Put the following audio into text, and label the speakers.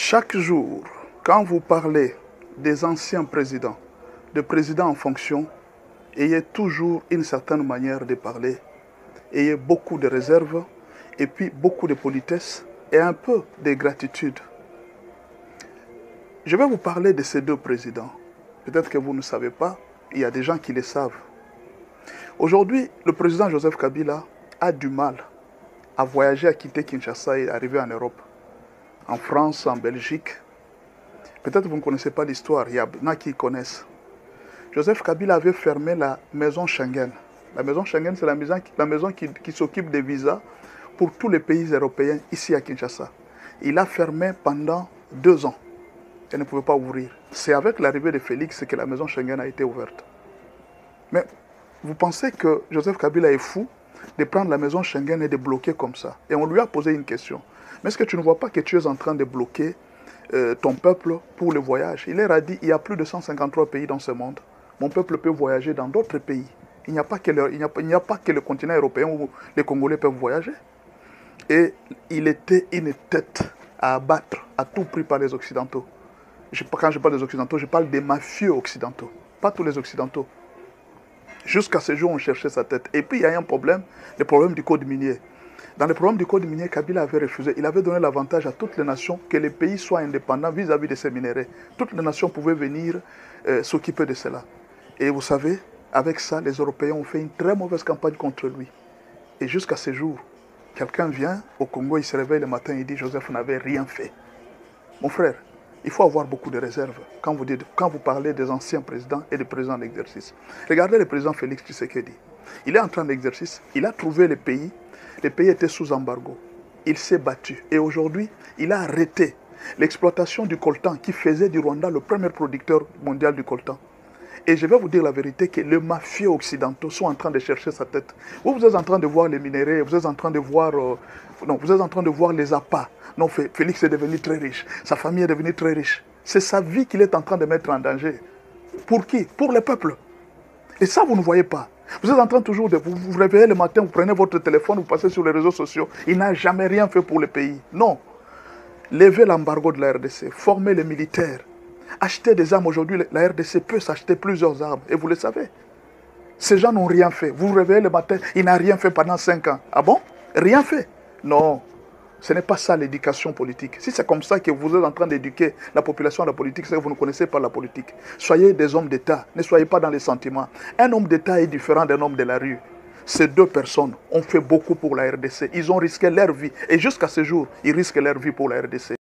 Speaker 1: Chaque jour, quand vous parlez des anciens présidents, de présidents en fonction, ayez toujours une certaine manière de parler, ayez beaucoup de réserve, et puis beaucoup de politesse et un peu de gratitude. Je vais vous parler de ces deux présidents. Peut-être que vous ne savez pas, il y a des gens qui le savent. Aujourd'hui, le président Joseph Kabila a du mal à voyager, à quitter Kinshasa et arriver en Europe, en France, en Belgique. Peut-être que vous ne connaissez pas l'histoire, il y en a qui connaissent. Joseph Kabila avait fermé la maison Schengen. La maison Schengen, c'est la maison qui s'occupe des visas pour tous les pays européens ici à Kinshasa. Il a fermé pendant 2 ans. Elle ne pouvait pas ouvrir. C'est avec l'arrivée de Félix que la maison Schengen a été ouverte. Mais vous pensez que Joseph Kabila est fou de prendre la maison Schengen et de bloquer comme ça? Et on lui a posé une question. Mais est-ce que tu ne vois pas que tu es en train de bloquer ton peuple pour le voyage? Il leur a dit, il y a plus de 153 pays dans ce monde. Mon peuple peut voyager dans d'autres pays. Il n'y a pas que le continent européen où les Congolais peuvent voyager. Et il était une tête à abattre à tout prix par les Occidentaux. Quand je parle des Occidentaux, je parle des mafieux occidentaux. Pas tous les Occidentaux. Jusqu'à ce jour, on cherchait sa tête. Et puis, il y a un problème, le problème du code minier. Dans le problème du code minier, Kabila avait refusé. Il avait donné l'avantage à toutes les nations que les pays soient indépendants vis-à-vis de ces minéraux. Toutes les nations pouvaient venir s'occuper de cela. Et vous savez, avec ça, les Européens ont fait une très mauvaise campagne contre lui. Et jusqu'à ce jour, quelqu'un vient au Congo, il se réveille le matin, il dit « Joseph n'avait rien fait ». Mon frère, il faut avoir beaucoup de réserve quand vous parlez des anciens présidents et des présidents en exercice. Regardez le président Félix Tshisekedi. Il est en train d'exercice, il a trouvé les pays étaient sous embargo. Il s'est battu. Et aujourd'hui, il a arrêté l'exploitation du coltan qui faisait du Rwanda le premier producteur mondial du coltan. Et je vais vous dire la vérité que les mafieux occidentaux sont en train de chercher sa tête. Vous êtes en train de voir les minéraux, vous êtes en train de voir, vous êtes en train de voir les appâts. Non, Félix est devenu très riche, sa famille est devenue très riche. C'est sa vie qu'il est en train de mettre en danger. Pour qui? Pour le peuple. Et ça, vous ne voyez pas. Vous êtes en train toujours de vous réveiller le matin, vous prenez votre téléphone, vous passez sur les réseaux sociaux. Il n'a jamais rien fait pour le pays. Non. Levez l'embargo de la RDC, formez les militaires. Acheter des armes aujourd'hui, la RDC peut s'acheter plusieurs armes. Et vous le savez. Ces gens n'ont rien fait. Vous vous réveillez le matin, il n'a rien fait pendant 5 ans. Ah bon? Rien fait? Non. Ce n'est pas ça l'éducation politique. Si c'est comme ça que vous êtes en train d'éduquer la population à la politique, c'est que vous ne connaissez pas la politique. Soyez des hommes d'État. Ne soyez pas dans les sentiments. Un homme d'État est différent d'un homme de la rue. Ces deux personnes ont fait beaucoup pour la RDC. Ils ont risqué leur vie. Et jusqu'à ce jour, ils risquent leur vie pour la RDC.